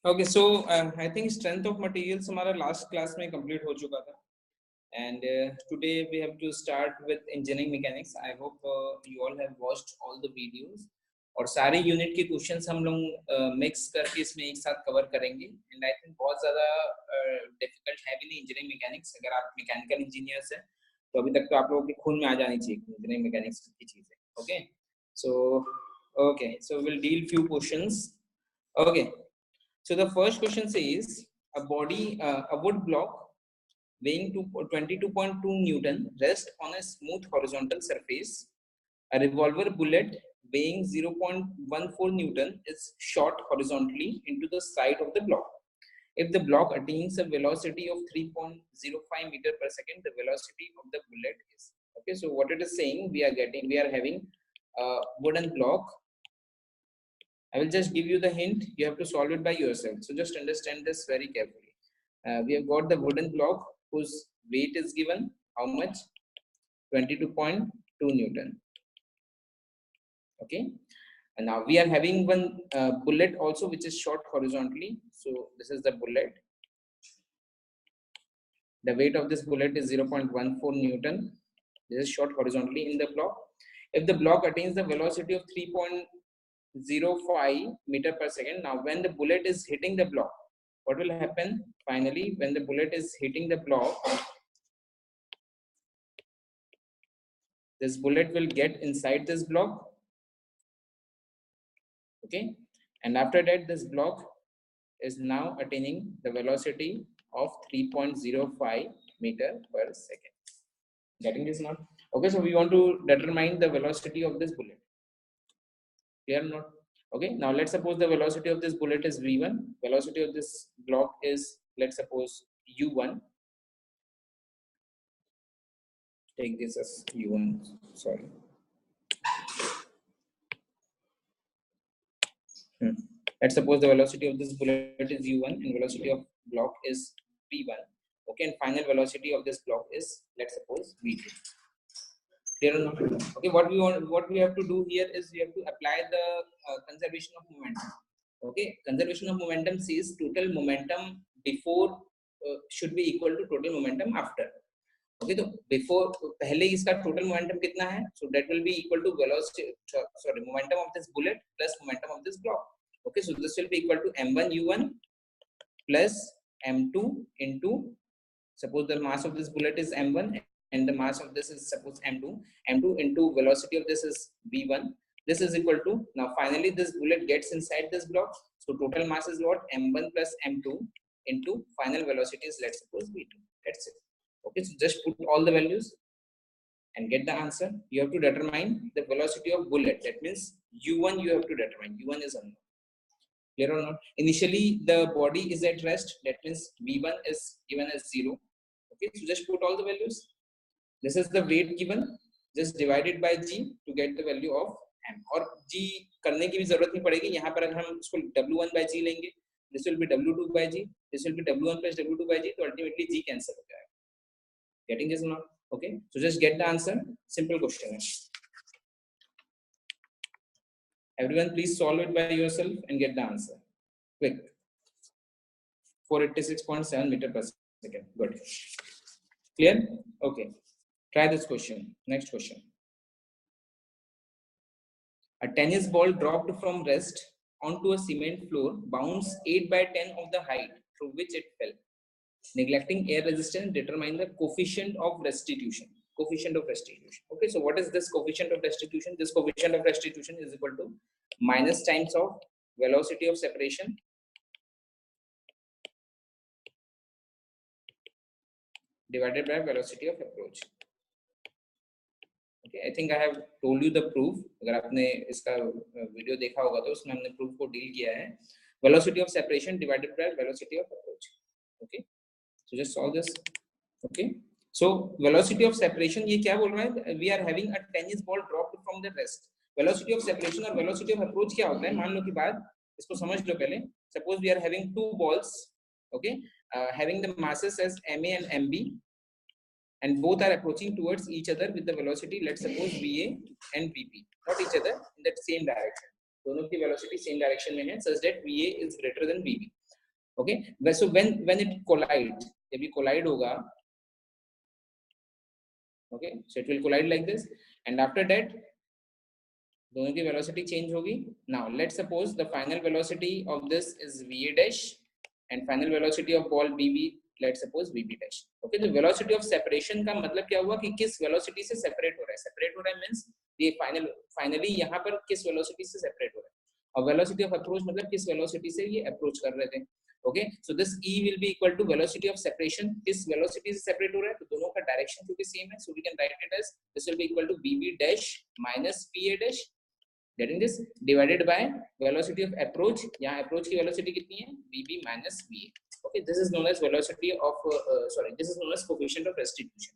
Okay, so I think strength of materials हमारा last class में complete हो चुका था, and today we have to start with engineering mechanics. I hope you all have watched all the videos और सारे unit के questions हम लोग मिक्स करके इसमें एक साथ कवर करेंगे. एंड आई थिंक बहुत ज़्यादा डिफिकल्ट है भी नहीं इंजीनियरिंग मैकेनिक्स. अगर आप मैकेनिकल इंजीनियर्स हैं तो अभी तक तो आप लोगों के खून में आ जानी चाहिए इंजीनियरिंग मैकेनिक्स की चीज़ें. Okay so will deal few questions. Okay, so the first question says a wood block weighing 22.2 Newton rests on a smooth horizontal surface. A revolver bullet weighing 0.14 Newton is shot horizontally into the side of the block. If the block attains a velocity of 3.05 meter per second, the velocity of the bullet is. Okay, so what it is saying, we are having a wooden block. I will just give you the hint. You have to solve it by yourself. So just understand this very carefully. We have got the wooden block whose weight is given. How much? 22.2 Newton. Okay. And now we are having one bullet also which is shot horizontally. So this is the bullet. The weight of this bullet is 0.14 Newton. This is shot horizontally in the block. If the block attains the velocity of 3.05 meter per second. Now when the bullet is hitting the block, what will happen? Finally, when the bullet is hitting the block, this bullet will get inside this block. Okay, and after that this block is now attaining the velocity of 3.05 meter per second. Getting this now? Okay, so we want to determine the velocity of this bullet. Clear or not? Okay, now let's suppose the velocity of this bullet is v1. Velocity of this block is, let's suppose, u1. Take this as u1. Sorry. Let's suppose the velocity of this bullet is u1 and velocity of block is v1. Okay, and final velocity of this block is, let's suppose, v2. Clear or not? Okay, what we have to do here is we have to apply the conservation of momentum. Okay, conservation of momentum says total momentum before should be equal to total momentum after. Okay, so before पहले इसका total momentum कितना है? So that will be equal to velocity, momentum of this bullet plus momentum of this block. Okay, so this will be equal to m1 u1 plus m2 into, suppose the mass of this bullet is m1 and the mass of this is suppose m2 into velocity of this is v1. This is equal to, now finally this bullet gets inside this block, so total mass is what? m1 plus m2 into final velocity is, let's suppose, v2. That's it. Okay, so just put all the values and get the answer. You have to determine the velocity of bullet. That means u1 you have to determine. u1 is unknown. Clear or not? Initially the body is at rest. That means v1 is given as 0. Okay, so just put all the values. This is the weight given. Just divide it by g to get the value of m. और g करने की भी जरूरत नहीं पड़ेगी. यहाँ पर अगर हम इसको w1 by g लेंगे, this will be w2 by g. This will be w1 plus w2 by g. तो ultimately g cancel हो जाएगा. Getting this or not? Okay, so just get the answer. Simple question. Everyone, please solve it by yourself and get the answer. Quick. 486.7 meter per second. Good. Clear? Okay. Try this question. Next question. A tennis ball dropped from rest onto a cement floor bounced 8 by 10 of the height through which it fell. Neglecting air resistance, determine the coefficient of restitution. Coefficient of restitution. Okay, so what is this coefficient of restitution? This coefficient of restitution is equal to minus times of velocity of separation divided by velocity of approach. Okay, I think I have told you the proof. अगर आपने इसका video देखा होगा तो उसमें हमने proof को deal किया है. Velocity of separation divided by velocity of approach. Okay, so just solve this. Okay, so velocity of separation ये क्या बोल रहा है? We are having a tennis ball dropped from the rest. Velocity of separation और velocity of approach क्या होता है? मान लो की बात इसको समझ लो पहले. Suppose we are having two balls. Okay, having the masses as ma and mb. And both are approaching towards each other with the velocity, let's suppose va and vp, not each other, in that same direction. दोनों की velocity same direction में है, such that va is greater than vb. Okay, so when it collides, जब ये collide होगा, okay, so it will collide like this, and after that दोनों की velocity change होगी. Now let's suppose the final velocity of this is va dash and final velocity of ball bb, let's suppose bb dash. Okay, the velocity of separation का मतलब क्या हुआ कि किस velocity से separate हो रहा है. Separate हो रहा है means ये finally यहाँ पर किस velocity से separate हो रहा है, और velocity of approach मतलब किस velocity से ये approach कर रहे थे. Okay, so this e will be equal to velocity of separation, किस velocity से separate हो रहा है, तो दोनों का direction क्योंकि same है, so we can write it as this will be equal to bb dash minus pa dash, getting this, divided by velocity of approach. यहाँ approach की velocity कितनी है, bb minus va. Okay, this is known as velocity of this is known as coefficient of restitution.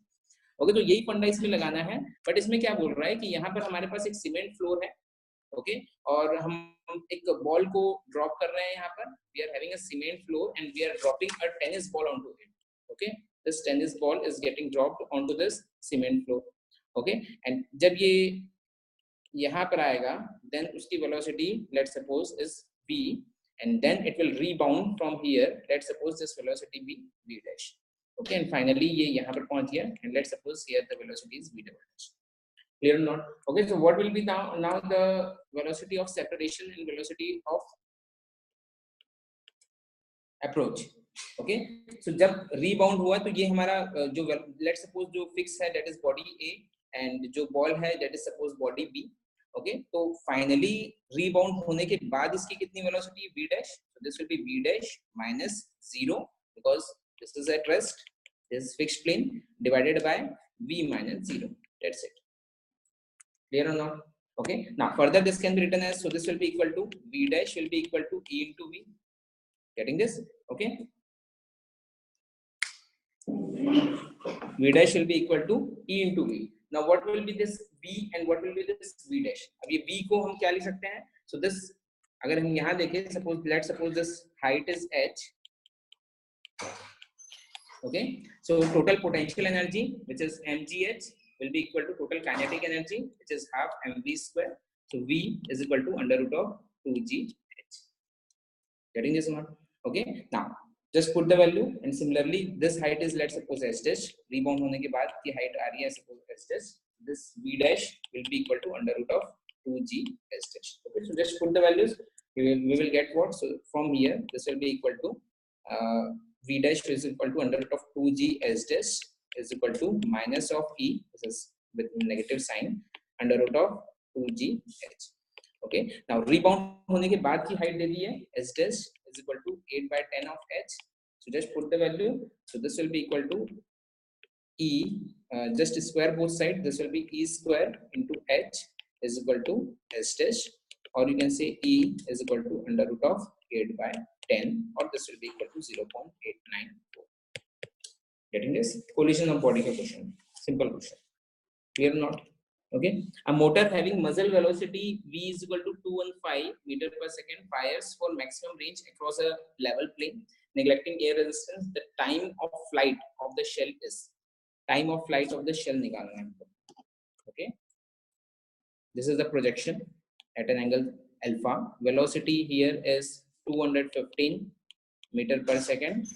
Okay, तो यही फंडा इसमें लगाना है, बट इसमें क्या बोल रहा है कि यहाँ पर हमारे पास एक सीमेंट फ्लोर है. ओके, और हम एक बॉल को ड्रॉप कर रहे हैं. यहाँ पर we are having a cement floor and we are dropping a tennis ball onto it. Okay, this tennis ball is getting dropped onto this cement floor. Okay, and जब ये यहाँ पर आएगा, then उसकी velocity let's suppose is v, and then it will rebound from here. Let's suppose this velocity be v dash. Okay, and finally ये यहाँ पर पहुँच गया, and let's suppose here the velocity is v dash. Clear or not? Okay, so what will be now the velocity of separation and velocity of approach. Okay, so जब rebound हुआ तो ये हमारा जो let's suppose जो fix है that is body A, and जो ball है that is suppose body B. Okay, तो finally rebound होने के बाद इसकी कितनी velocity v dash, so this will be v dash minus 0 because this is at rest, this is fixed plane, divided by v minus 0. That's it. Clear or not? Okay, now further this can be written as, so this will be equal to v dash will be equal to e into v. Getting this? Okay, v dash will be equal to e into v. Now what will be this v and what will be this v dash? अब ये v को हम क्या लिख सकते हैं? So this अगर हम यहाँ देखें, let's suppose this height is h. Okay, so total potential energy which is mgh will be equal to total kinetic energy which is half mv square. So v is equal to under root of 2gh. Getting this or not? Okay, now just put the value, and similarly this height is let's suppose h dash, rebound होने के बाद की height आ रही है suppose h dash, this v dash will be equal to under root of 2g h dash. Okay, so just put the values, we will get what? So from here this will be equal to v dash is equal to under root of 2g h dash is equal to minus of e, this is with negative sign, under root of 2g h. Okay, now rebound होने के बाद की height दे दी है h dash is equal to 8 by 10 of h. So just put the value, so this will be equal to e, just square both sides, this will be e square into h is equal to h dash, or you can say e is equal to under root of 8 by 10, or this will be equal to 0.894. Getting this? Collision of body का question, simple question. Clear or not? Okay, a motor having muzzle velocity v is equal to 215 meter per second fires for maximum range across a level plane, neglecting air resistance. The time of flight of the shell is, time of flight of the shell निकालना है. Okay, this is the projection at an angle alpha. Velocity here is 215 meter per second.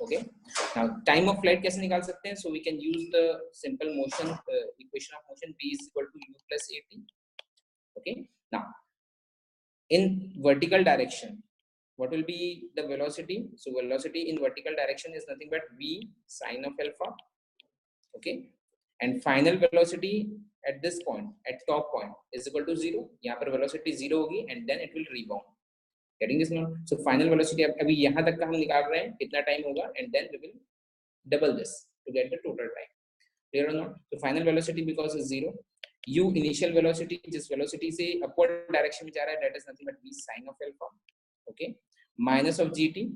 Okay, now time of flight कैसे निकाल सकते हैं? So we can use the simple motion equation of motion, v is equal to u plus at. Okay, now in vertical direction what will be the velocity? So velocity in vertical direction is nothing but v sine of alpha. Okay, and final velocity at this point, at top point, is equal to 0. यहाँ पर velocity 0 होगी and then it will rebound. Getting this now? So final velocity अभी यहाँ तक का हम निकाल रहे हैं, कितना टाइम होगा, and then we will double this to get the total time. Clear or not? So final velocity because is 0. U initial velocity, जिस velocity से upward direction में जा रहा है, that is nothing but v sine of alpha. Okay, minus of gt,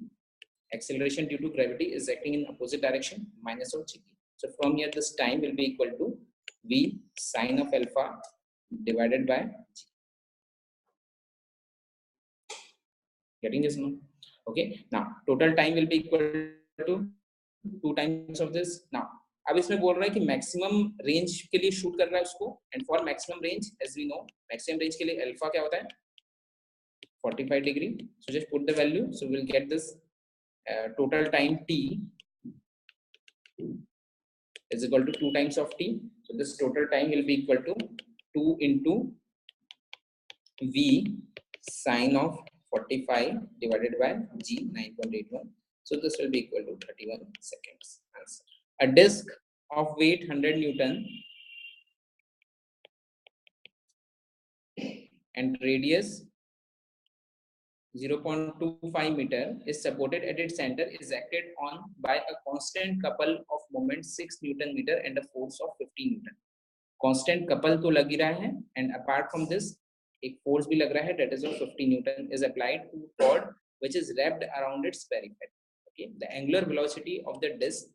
acceleration due to gravity is acting in opposite direction, minus of gt. So from here this time will be equal to v sine of alpha divided by g. Getting this now? Okay, now total time will be equal to 2 times of this. Now अब इसमें बोल रहा है कि maximum range के लिए shoot कर रहा है उसको, and for maximum range as we know, maximum range के लिए अल्फा क्या होता है? 45 degree. So just put the value, so will get this total time t is equal to 2 times of t. So this total time will be equal to 2 into v sine of 45 divided by g 9.81. So this will be equal to 31 seconds. Answer. A disc of weight 100 Newton and radius 0.25 meter is supported at its center is acted on by a constant couple of moments 6 Newton meter and a force of 15 Newton. Constant couple तो लग ही रहा है and apart from this एक force भी लग रहा है that is of 50 Newton is applied to cord which is wrapped around its periphery. Okay, the angular velocity of the disc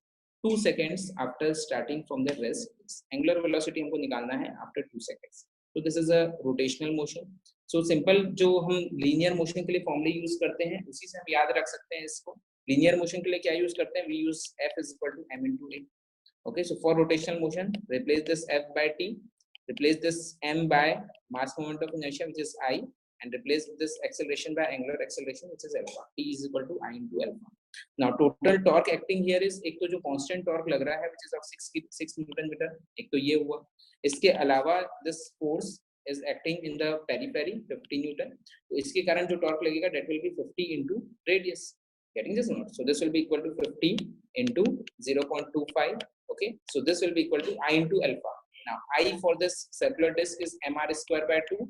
2 seconds after starting from the rest. Angular velocity हमको निकालना है after 2 seconds. So this is a rotational motion. So simple जो हम linear motion के लिए formula use करते हैं उसी से हम याद रख सकते हैं इसको. Linear motion के लिए क्या use करते हैं? We use F is equal to m into a. Okay, so for rotational motion, replace this F by T, replace this m by mass moment of inertia which is I, and replace this acceleration by angular acceleration which is alpha. T is equal to I into alpha. Now total torque acting here is एक तो जो constant torque लग रहा है which is of 6 Newton meter, एक तो ये हुआ. इसके अलावा this force is acting in the periphery 50 Newton. तो इसके कारण जो torque लगेगा that will be 50 into radius. Getting this or not? So this will be equal to 50 into 0.25. Okay, so this will be equal to I into alpha. Now I for this circular disc is mr square by 2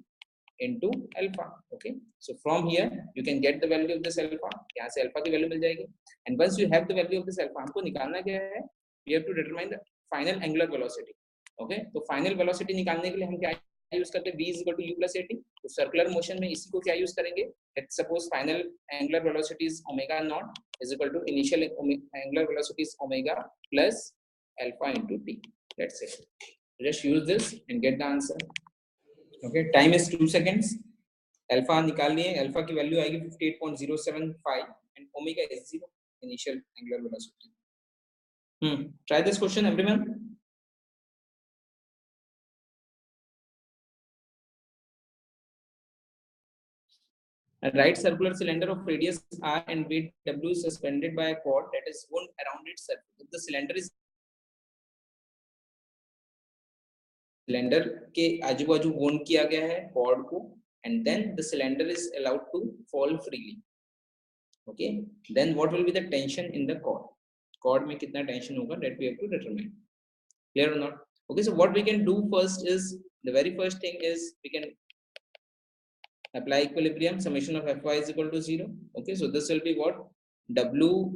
into alpha. Okay, so from here you can get the value of this alpha. यहाँ से alpha की value मिल जाएगी. And once you have the value of this alpha, हमको निकालना क्या है? We have to determine the final angular velocity. Okay, तो final velocity निकालने के लिए हम क्या यूज करते हैं? V is equal to u plus at. तो circular motion में इसी को क्या यूज करेंगे? Let's suppose final angular velocity is omega naught is equal to initial angular velocity is omega plus alpha into t. That's it. Just use this and get the answer. Okay, time is 2 seconds. Alpha निकाल लिए. Alpha की value आएगी 58.075 and omega is 0. Initial angular velocity. Try this question, everyone. A right circular cylinder of radius r and weight w is suspended by a cord that is wound around its surface. If the cylinder is cylinder के आजू बाजू wound किया गया है cord को and then the cylinder is allowed to fall freely. Okay, then what will be the tension in the cord? Cord में कितना tension होगा that we have to determine. Clear or not? Okay, so what we can do first is the very first thing is we can apply equilibrium. Summation of Fy is equal to 0. Okay, so this will be what? W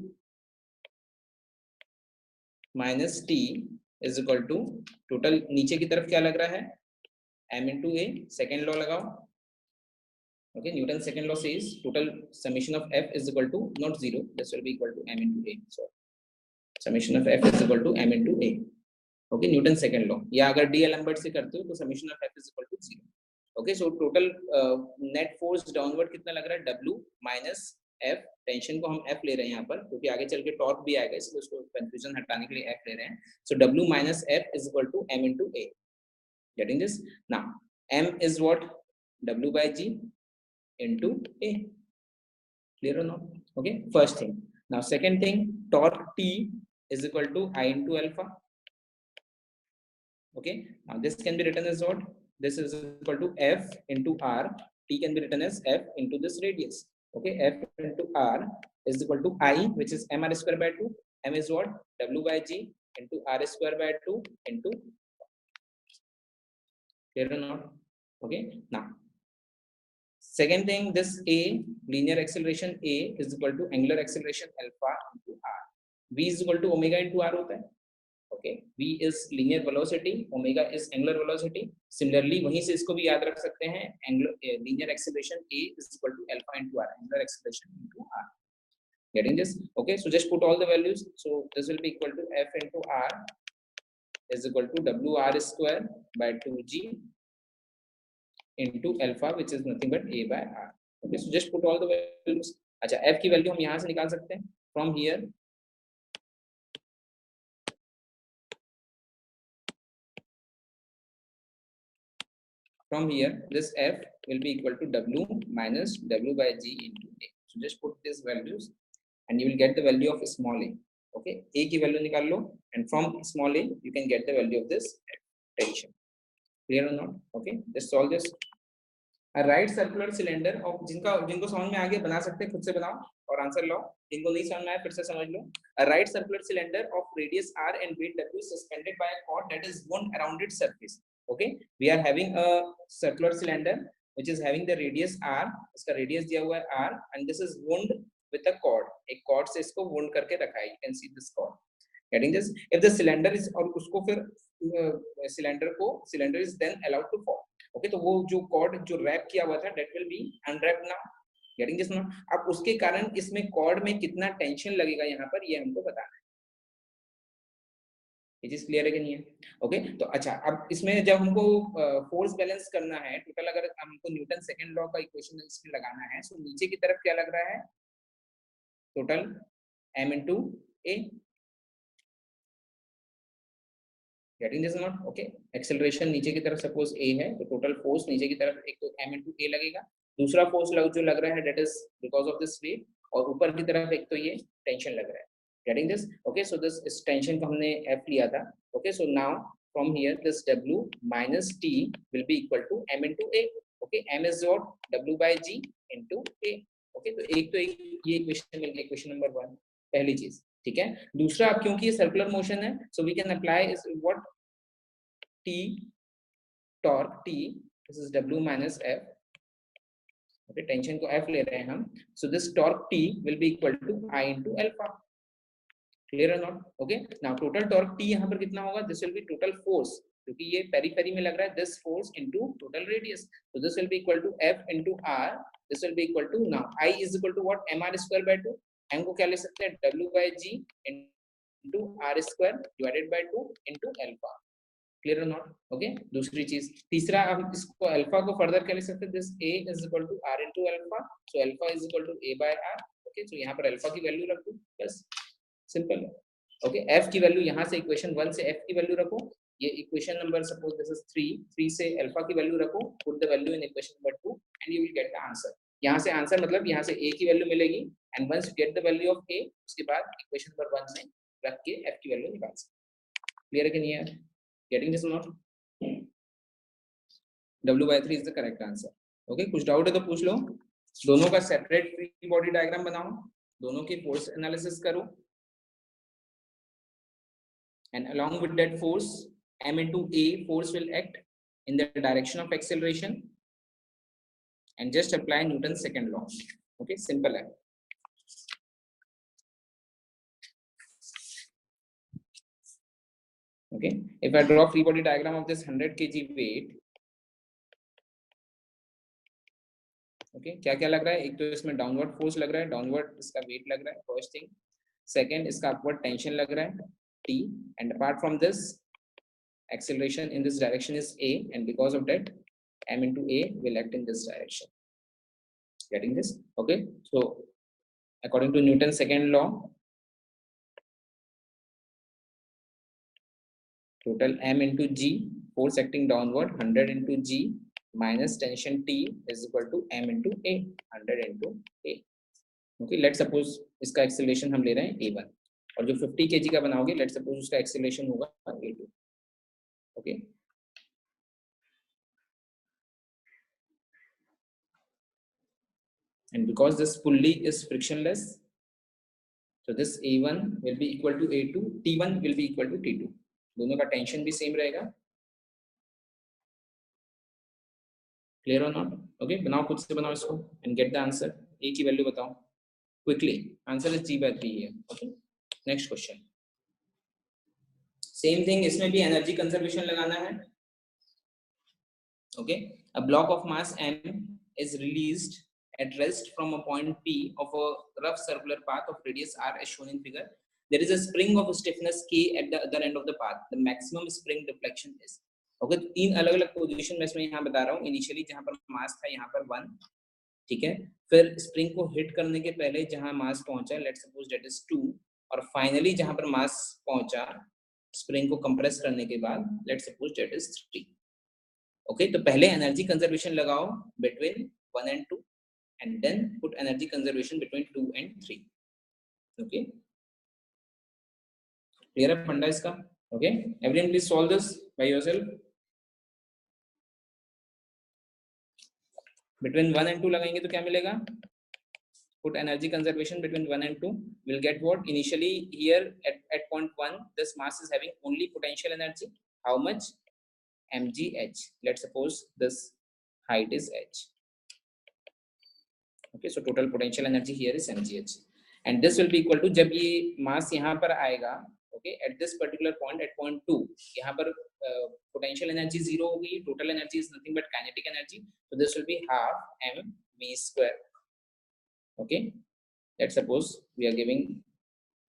minus T is equal to total नीचे की तरफ क्या लग रहा है? M into A. Second law लगाओ. Okay, Newton's second law says total summation of F is equal to not 0. This will be equal to M into A. So summation of F is equal to M into A. Okay, Newton's second law. या अगर D-Lambert से करते हो तो summation of F is equal to 0. Okay, so total net force downward कितना लग रहा है? W minus F. टेंशन को हम F ले रहे हैं यहाँ पर क्योंकि आगे चल के टॉर्क भी आएगा इसलिए उसको कंफ्यूजन हटाने के लिए F ले रहे हैं. So W minus F is equal to M into A. Getting this? Now M is what? W by G into A. Clear or not? Okay, first thing. Now second thing, torque T is equal to I into alpha. Okay, now this can be written as what? This is equal to F into R. T can be written as F into this radius. Okay, F into R is equal to I, which is mr square by 2. M is what? W by G into R square by 2 into. Clear or not? Okay, now second thing, this A, linear acceleration A is equal to angular acceleration alpha into R. V is equal to omega into R होता है. Okay, V is linear velocity, omega is angular velocity. Similarly, वहीं से इसको भी याद रख सकते हैं. Linear acceleration A is equal to alpha into R, angular acceleration into R. Getting this? Okay, so just put all the values. So this will be equal to F into R is equal to WR square by 2G into alpha, which is nothing but A by R. Okay, so just put all the values. अच्छा, F की value हम यहाँ से निकाल सकते हैं. From here, this F will be equal to W minus W by G into A. So just put these values. and you will get the value of small a. Okay, a की value निकाल लो, and from small a you can get the value of this tension. Clear or not? Okay, just solve this. A right circular cylinder of जिनको समझ में आ गया बना सकते हैं, खुद से बनाओ और आंसर लो. जिनको नहीं समझ में आया फिर से समझ लो. A right circular cylinder of radius r and weight w suspended by a cord that is wound around its surface. Okay, we are having a circular cylinder which is having the radius r, इसका radius दिया हुआ है r, and this is wound with a cord. एक cord से इसको wound करके रखा है. You can see this cord. Getting this? If the cylinder is और उसको फिर cylinder is then allowed to fall. Okay, तो वो जो कॉर्ड जो रैप किया हुआ था that will be unwrapped now. Getting this now? अब उसके कारण इसमें कॉर्ड में कितना टेंशन लगेगा यहाँ पर ये हमको बताना है. ये चीज क्लियर है कि नहीं है? ओके, तो अच्छा, अब इसमें जब हमको फोर्स बैलेंस करना है टोटल, अगर हमको न्यूटन सेकंड लॉ का इक्वेशन इसमें लगाना है, तो नीचे की तरफ क्या लग रहा है? Total m into a. Getting this not? Okay, acceleration नीचे की तरफ सपोज a है, तो टोटल फोर्स नीचे की तरफ एक तो m into a लगेगा. दूसरा फोर्स जो लग रहा है that is because of this weight, और ऊपर की तरफ एक तो ये टेंशन लग रहा है. Getting this? Okay, so this इस टेंशन को हमने f लिया था. Okay, so now from here this w minus t will be equal to m into a. Okay, m is what? w by g into a. Okay, तो एक ये equation मिल गया, equation number 1, पहली चीज. ठीक है. दूसरा, अब क्योंकि ये सर्कुलर मोशन है, so we can apply is what t torque t, this is w minus f. Okay, tension को f ले रहे हैं हम, so this torque t will be equal to I into alpha. Clear or not? Okay, now total torque t यहाँ पर कितना होगा? This will be total force, क्योंकि ये पेरीफेरी में लग रहा है, this force into total radius, so this will be equal to f into r. This will be equal to, now I is equal to what? mr square by 2. m को क्या ले सकते हैं? w by g into r square divided by 2 into alpha. Clear और not? Okay, दूसरी चीज. तीसरा, हम इसको अल्फा को फर्दर क्या ले सकते हैं? This a is equal to r into alpha, so alpha is equal to a by r. Okay, so यहाँ पर अल्फा की वैल्यू रख दो, बस सिंपल है. ओके, f की वैल्यू यहाँ से इक्वेशन 1 से f की वैल्यू रखो. ये equation number suppose this is 3 से अल्फा की वैल्यू रखो, put the value in equation number 2 and you will get the answer. यहाँ से आंसर मतलब यहाँ से a की वैल्यू मिलेगी, and once you get the value of a, उसके बाद इक्वेशन नंबर 1 में रख के f की वैल्यू निकाल सकते. क्लियर है कि नहीं है? Getting this or not? W by 3 is the correct answer. Okay, कुछ डाउट है तो पूछ लो. दोनों का सेपरेट फ्री बॉडी डायग्राम बनाओ, दोनों की फोर्स एनालिसिस करो, and along with that force m into a force will act in the direction of acceleration, and just apply Newton's second law. Okay, simple है. Okay, if I draw free body diagram of this 100 kg weight, okay, क्या क्या लग रहा है? एक तो इसमें downward force लग रहा है, डाउनवर्ड इसका वेट लग रहा है, फर्स्ट थिंग. सेकंड, इसका अपवर्ड टेंशन लग रहा है t, and apart from this acceleration in this direction is a, and because of that m into a will act in this direction. Getting this? Okay, so according to Newton's second law, total m into g, force acting downward, 100 into g minus tension t is equal to m into a, 100 into a. Okay, let's suppose इसका acceleration हम ले रहे हैं a1, और जो 50 kg का बनाओगे, let's suppose उसका acceleration होगा a2. Okay, and because this pulley is frictionless, so this a1 will be equal to a2, t1 will be equal to t2. दोनों का टेंशन भी सेम रहेगा. क्लियर और नॉट? ओके, बनाओ, खुद से बनाओ इसको एंड गेट द आंसर. ए की वैल्यू बताओ quickly. Answer is g by 3 है. Okay, next question. Same thing, इसमें भी एनर्जी कंजर्वेशन लगाना है. Okay, a block of mass m is released at rest from a point P of a rough circular path of radius r as shown in figure. There is a spring of stiffness k at the other end of the path. The maximum spring deflection is. Okay, तो तीन अलग अलग position में इसमें यहाँ बता रहा हूँ. इनिशियली जहाँ पर मास था यहाँ पर 1, ठीक है, फिर स्प्रिंग को हिट करने के पहले जहाँ मास पहुंचा, लेट्स सपोज दैट इज 2, और फाइनली जहाँ पर मास पहुंचा स्प्रिंग को कंप्रेस करने के बाद, let's suppose that is 3. Okay, तो पहले एनर्जी कंजर्वेशन लगाओ between 1 and 2, and then put energy conservation between 2 and 3. Okay, clear है फंडा इसका? Okay, everyone please solve this by yourself. Between 1 and 2 लगाएंगे तो क्या मिलेगा? Put energy conservation between 1 and 2, will get what? Initially here at point 1 this mass is having only potential energy. How much? mgh. Let's suppose this height is h. Okay, so total potential energy here is mgh, and this will be equal to, जब ये mass यहाँ पर आएगा, okay, at this particular point at point 2 यहाँ पर potential energy 0 होगी, total energy is nothing but kinetic energy, so this will be half mv square. Okay, let's suppose we are giving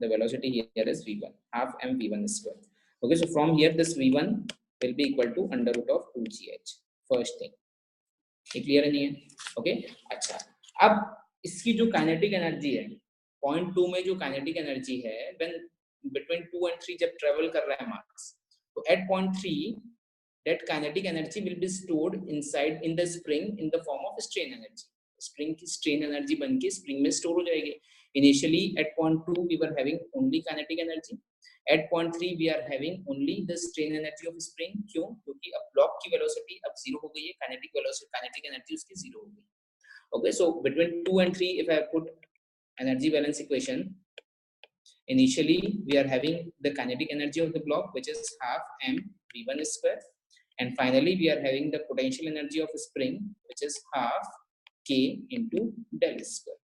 the velocity here is v1, half mv1 square. Okay, so from here this v1 will be equal to under root of 2gh. First thing, ये clear नहीं है? Okay, अच्छा, अब इसकी जो kinetic energy है point 2 में, जो काइनेटिक एनर्जी है व्हेन बिटवीन 2 and 3 जब ट्रेवल कर रहा है मास, तो eight point 3 that kinetic energy will be stored inside in the spring in the form of strain energy. Spring की strain energy बन के spring में store हो जाएगी. Initially at point 2 we were having only kinetic energy. At point 3 we are having only the strain energy of spring. क्यों? क्योंकि अब block की velocity अब 0 हो गई है, kinetic velocity, kinetic energy उसकी 0 हो गई. Okay, so between 2 and 3 if I put energy balance equation, initially we are having the kinetic energy of the block which is half m v1 square, and finally we are having the potential energy of a spring which is half k into del square.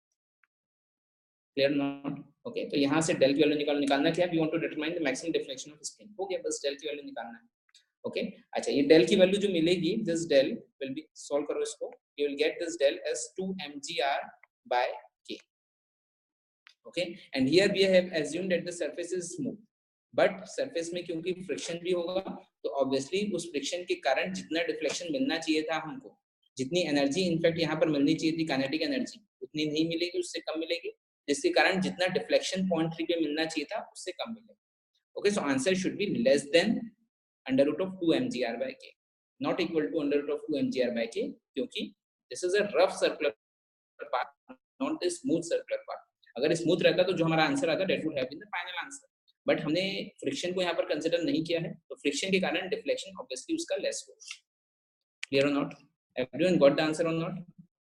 Clear not? Okay, तो यहाँ से del की value निकालना क्या है? We want to determine the maximum deflection of spring. हो गया, बस del की वैल्यू निकालना है. Okay, अच्छा, ये del की वैल्यू जो मिलेगी, this del will be, solve करो इसको, you will get this del as 2 mgr by k. Okay, and here we have assumed that the surface is smooth, but surface में क्योंकि फ्रिक्शन भी होगा, तो ऑब्वियसली उस फ्रिक्शन के कारण जितना डिफ्लेक्शन मिलना चाहिए था हमको, जितनी एनर्जी इनफैक्ट यहाँ पर मिलनी चाहिए थी काइनेटिक एनर्जी, उतनी नहीं मिलेगी, उससे कम मिलेगी, जिसके कारण जितना डिफ्लेक्शन पॉइंट 3 पे मिलना चाहिए था उससे कम मिलेगा. Okay, so answer should be less than under root of 2 mgr by k, not equal to under root of 2 mgr by k, क्योंकि this is a rough circular path, not the smooth circular path. अगर smooth रहता तो जो हमारा answer आता that would have been the final answer, but हमने friction को यहाँ पर कंसिडर नहीं किया है, तो फ्रिक्शन के कारण डिफ्लेक्शन ऑब्वियसली उसका लेस होगा. क्लियर और not? Everyone got the answer और नॉट?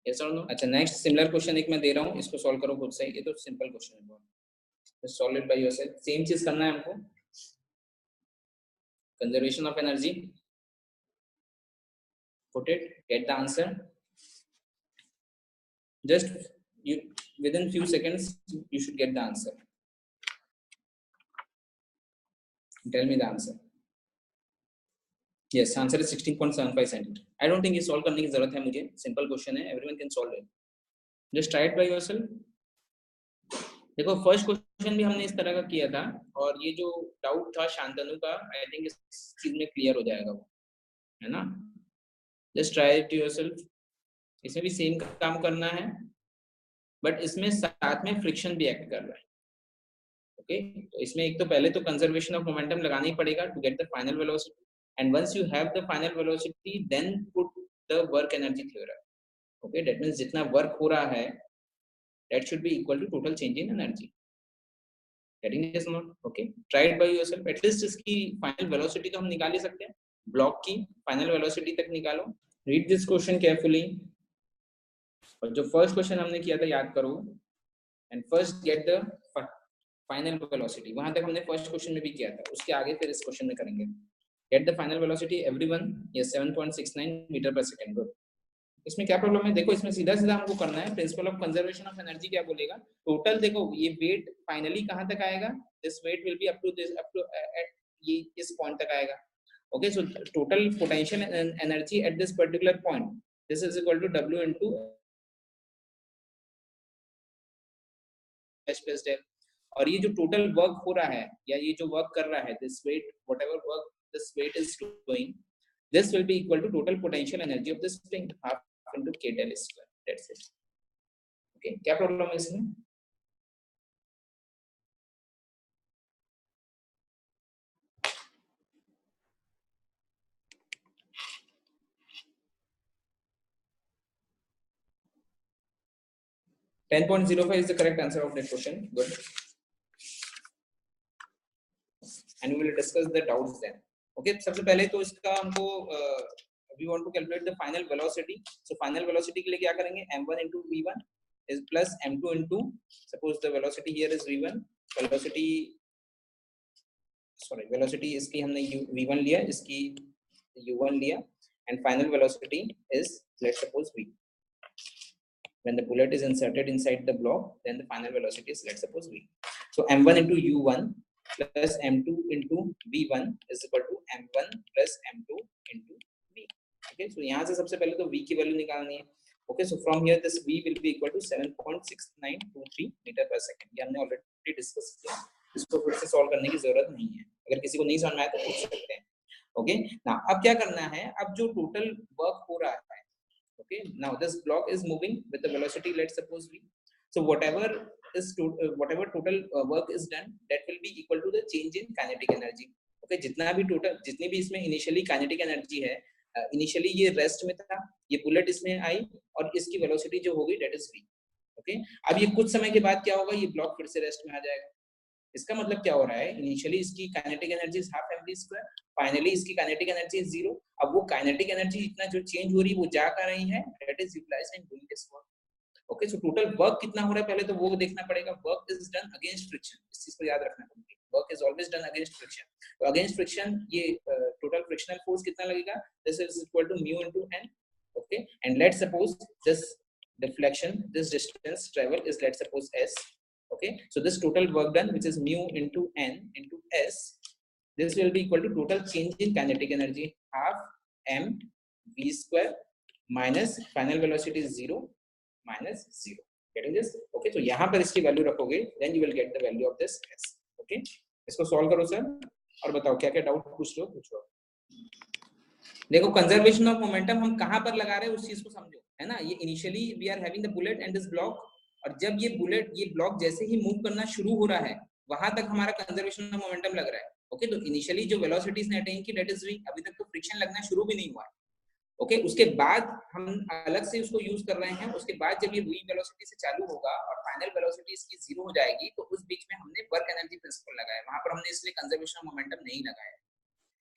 यस और नो? अच्छा, नेक्स्ट सिमिलर क्वेश्चन एक मैं दे रहा हूँ, इसको सॉल्व करो खुद से. ये तो सिंपल क्वेश्चन है, just solve it by yourself. Same चीज करना है हमको, conservation of energy, put it, get the answer. Just you within few seconds you should get the answer. Tell me the answer. Yes, answer is 16.75 cm. I don't think ये solve करने की जरूरत है मुझे, simple question है, everyone can solve it. Just try it by yourself. देखो first question भी हमने इस तरह का किया था, और ये जो डाउट था शांतनु का, आई थिंक इस चीज में क्लियर हो जाएगा वो, है ना? Just try it yourself. इसमें भी सेम काम करना है, बट इसमें साथ में फ्रिक्शन भी एक्ट कर रहा है. ओके, तो इसमें एक तो पहले तो कंजर्वेशन ऑफ मोमेंटम लगाना ही पड़ेगा to get the final velocity, and once you have the final velocity then put the work energy theorem. Okay, that means जितना वर्क हो रहा है that should be equal to total change in energy. Getting this not? Okay, try it by yourself. At least इसकी final velocity तो हम निकाल ही सकते हैं, ब्लॉक की final velocity तक निकालो. Read this question carefully. और जो फर्स्ट क्वेश्चन हमने किया था याद करो, and first get the final velocity. वहां तक हमने फर्स्ट क्वेश्चन में भी किया था, उसके आगे फिर इस क्वेश्चन में करेंगे. Get the final velocity everyone. Yes, 7.69 meter per second. Good. इसमें क्या प्रॉब्लम है? देखो इसमें सीधा सीधा हमको करना है. Principle of conservation of energy क्या बोलेगा? टोटल देखो ये वेट फाइनली कहां तक आएगा? This weight will be up to this, up to at ये इस पॉइंट तक आएगा. Okay, so total potential energy at this particular point, this is equal to W into h plus del. और ये जो टोटल वर्क हो रहा है, या ये जो वर्क कर रहा है, this weight, whatever work this weight is doing, this will be equal to total potential energy of the spring, half into k del square. That's it. Okay, क्या प्रॉब्लम है इसमें? $10.05 is the correct answer of that question. Good. and we will discuss the doubts then. Okay, सबसे पहले तो इसका हमको we want to calculate the final velocity. So final velocity के लिए क्या करेंगे, m1 into v1 is plus m2 into, suppose the velocity here is v1, velocity इसकी हमने v1 लिया, इसकी u1 लिया, and final velocity is, let's suppose v. When the bullet is inserted inside the block, then the final velocity is, let's suppose v. So m1 into u1 plus m2 into v1 is equal to m1 plus m2 into v. Okay, so यहाँ से सबसे पहले तो v की value निकालनी है. Okay, so from here this v will be equal to 7.6923 meter per second. ये हमने already discuss किया, इसको फिर से solve करने की जरूरत नहीं है. अगर किसी को नहीं समझ में आए तो पूछ सकते हैं. Okay, now अब क्या करना है, अब जो total work हो रहा है, okay, now this block is moving with the velocity, let's suppose v. So whatever total work is done, that will be equal to the change in kinetic energy. Okay, जितनी भी इसमें initially kinetic energy है, initially ये rest में था, ये bullet इसमें आई और इसकी वेलोसिटी जो होगी दैट इज v. ओके, अब ये कुछ समय के बाद क्या होगा, ये ब्लॉक फिर से रेस्ट में आ जाएगा. इसका मतलब क्या हो रहा है, इनिशियली इसकी kinetic energy is half mv², finally इसकी काइनेटिक एनर्जी इज 0. अब वो काइनेटिक एनर्जी इतना जो चेंज हो रही है वो जा कर रही है, that is utilized in doing this work. Okay, so total work कितना हो रहा है पहले तो वो देखना पड़ेगा. Work is done against friction, इस चीज को याद रखना पड़ेगा. Work is always done against friction. तो अगेंस्ट फ्रिक्शन ये टोटल फ्रिक्शनल फोर्स कितना लगेगा, this is equal to mu into n. Okay, and let's suppose this deflection, this distance travel is, let's suppose s. Okay, so this total work done, which is mu into n into s, this will be equal to total change in kinetic energy, half m v² minus final velocity is 0 minus 0. Getting this? Okay, so यहाँ पर इसकी value रखोगे, then you will get the value of this s. Okay, इसको solve करो sir और बताओ क्या क्या डाउट पूछो. देखो कंजर्वेशन ऑफ मोमेंटम हम कहां पर लगा रहे हैं उस चीज को समझो, है ना. ये initially we are having the bullet and this block, और जब ये ब्लॉक जैसे ही मूव करना शुरू हो रहा है वहां तक हमारा कंजर्वेशन ऑफ मोमेंटम लग रहा है. ओके, तो इनिशियली जो वेलोसिटी इसने अटेन की दैट इज v. अभी तक तो फ्रिक्शन लगना शुरू भी नहीं हुआ है. ओके, उसके बाद हम अलग से उसको यूज कर रहे हैं. उसके बाद जब ये v वेलोसिटी से चालू होगा और फाइनल वेलोसिटी इसकी 0 हो जाएगी, तो उस बीच में हमने वर्क एनर्जी प्रिंसिपल लगाया. वहां पर हमने इसलिए कंजर्वेशन ऑफ मोमेंटम नहीं लगाया.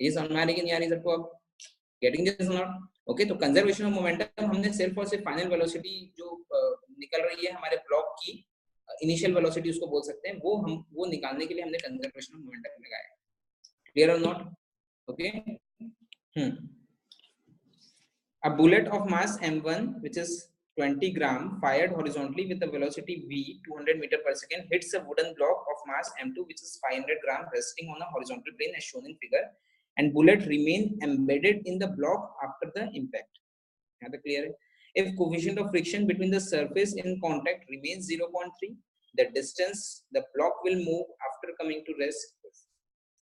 ये समझ में आ रही है कि नहीं आ रही सबको अब? Getting this or not? Okay, तो कंजर्वेशन ऑफ मोमेंटम हमने सिर्फ और सिर्फ फाइनल वेलोसिटी जो निकल रही है हमारे ब्लॉक की, इनिशियल वेलोसिटी उसको बोल सकते हैं, वो निकालने के लिए हमने कंजर्वेशन ऑफ मोमेंटम लगाया. क्लियर और not? Okay, a bullet of mass m1 which is 20 gram fired horizontally with a velocity v 200 meter per second hits a wooden block of mass m2 which is 500 gram resting on a horizontal plane as shown in figure, and bullet remain embedded in the block after the impact. Now the clear. If coefficient of friction between the surface in contact remains 0.3, the distance the block will move after coming to rest.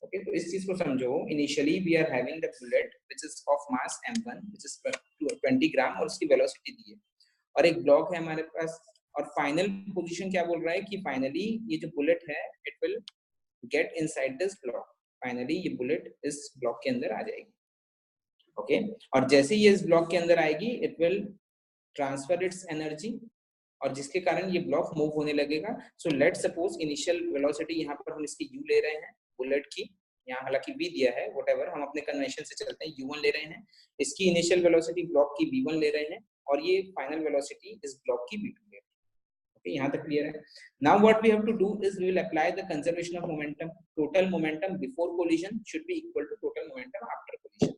Okay, तो इस चीज को समझो. Initially we are having the bullet which is of mass m1 which is 20 gram और उसकी velocity दी है, और एक ब्लॉक है हमारे पास, और फाइनल पोजीशन क्या बोल रहा है कि फाइनली ये जो बुलेट है it will get inside this block. Finally ये बुलेट इस ब्लॉक के अंदर आ जाएगी. ओके, और जैसे ही ये इस ब्लॉक के अंदर आएगी it will transfer it's energy, और जिसके कारण ये ब्लॉक मूव होने लगेगा. So let's suppose initial velocity यहाँ पर हम इसकी u ले रहे हैं बुलेट की, यहाँ हालांकि v दिया है, व्हाटएवर, हम अपने कन्वेंशन से चलते हैं, u1 ले रहे हैं. इसकी इनिशियल वेलोसिटी ब्लॉक की v1 ले रहे हैं, और ये फाइनल वेलोसिटी इस ब्लॉक की v2 ले रहे हैं. ओके, यहाँ तक क्लियर है. Now what we have to do is we will apply the conservation of momentum. Total momentum before collision should be equal to total momentum after collision.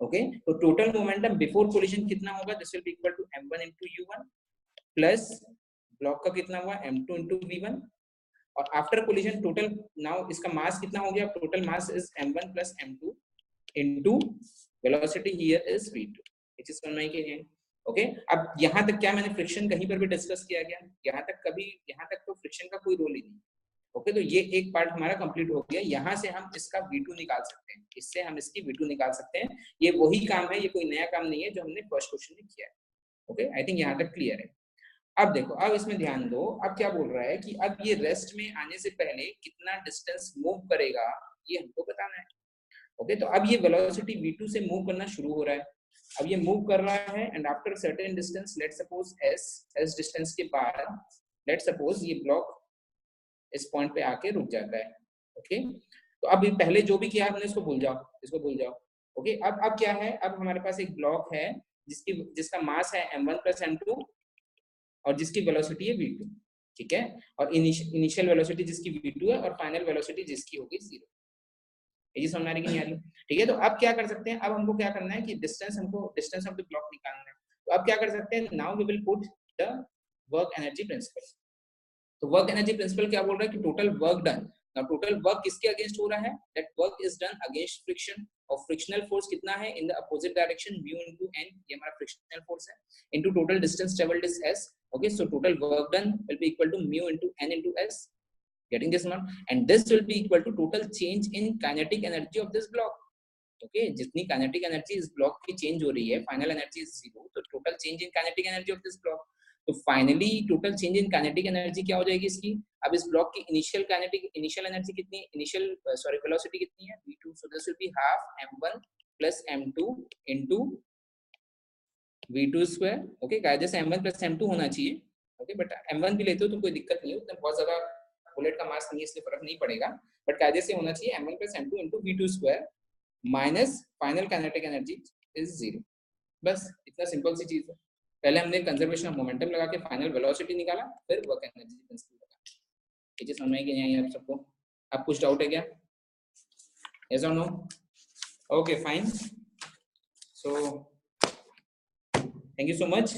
Okay, तो total momentum before collision कितना होगा, this will be equal to m1 into u1 plus block का कितना हुआ m2 into v1, और after collision total, now इसका मास कितना हो गया, total mass is m1 plus m2 into velocity here is v2, which is 1 के लिए. ओके, अब यहाँ तक क्या मैंने फ्रिक्शन कहीं पर भी डिस्कस किया गया? यहाँ तक तो फ्रिक्शन का कोई रोल ही नहीं. ओके, तो ये एक पार्ट हमारा कंप्लीट हो गया. यहाँ से हम इसका v2 निकाल सकते हैं, इससे हम इसकी v2 निकाल सकते हैं. ये वही काम है, ये कोई नया काम नहीं है जो हमने फर्स्ट क्वेश्चन में किया है. ओके, आई थिंक यहाँ तक क्लियर है. अब देखो, अब इसमें ध्यान दो. अब क्या बोल रहा है कि अब ये रेस्ट में आने से पहले कितना डिस्टेंस मूव करेगा ये हमको बताना है. ओके, तो अब ये वेलोसिटी v2 से मूव करना शुरू हो रहा है. अब ये मूव कर रहा है and after certain distance, let's suppose s distance के बाद लेट्स सपोज ये ब्लॉक इस पॉइंट पे आके रुक जाता है. ओके, तो अब पहले जो भी किया हमने इसको भूल जाओ, इसको भूल जाओ। ओके, अब क्या है, अब हमारे पास एक ब्लॉक है जिसका मास है m1 + m2 और जिसकी वेलोसिटी है v2, ठीक है, और इनिशियल वेलोसिटी जिसकी v2 है और फाइनल वेलोसिटी जिसकी होगी 0। ये समझ आ रही कि नहीं आ रही? ठीक है, तो अब क्या कर सकते हैं, अब हमको क्या करना है कि हमको डिस्टेंस ऑफ द ब्लॉक निकालना है। तो अब क्या कर सकते हैं, now we will put the work energy principle. तो वर्क एनर्जी प्रिंसिपल क्या बोल रहा है कि total work done. Now total work किसके अगेंस्ट हो रहा है, that work is done against friction, और फ्रिक्शनल फोर्स कितना है, in the opposite direction mu into n, ये हमारा फ्रिक्शनल फोर्स है, into total distance travelled is s। Okay, so total work done will be equal to mu into n into s, getting this one, and this will be equal to total change in kinetic energy of this block। Okay, जितनी kinetic energy इस block की change हो रही है, final energy is 0, तो total change in kinetic energy of this block. तो finally total change in kinetic energy क्या हो जाएगी इसकी, अब इस ब्लॉक की इनिशियल एनर्जी कितनी है, वेलोसिटी कितनी है, v2, so this will be half m1 + m2 into v2 square. Okay, कायदे से m1 + m2 होना चाहिए। ओके, बट m1 भी लेते हो तो कोई दिक्कत नहीं है, उतना बहुत ज्यादा बुलेट का मास नहीं है इसलिए फर्क नहीं पड़ेगा, बट कायदे से होना चाहिए m1 + m2 into v2 square minus final kinetic energy is 0। बस इतना सिंपल सी चीज है। पहले हमने कंजर्वेशन ऑफ मोमेंटम लगा के फाइनल वेलोसिटी निकाला, फिर वर्क एनर्जी प्रिंसिपल लगा। ये चीज समझ में आई कि नहीं आई आप सबको? अब कुछ डाउट है क्या? यस और no? Okay fine, so thank you so much.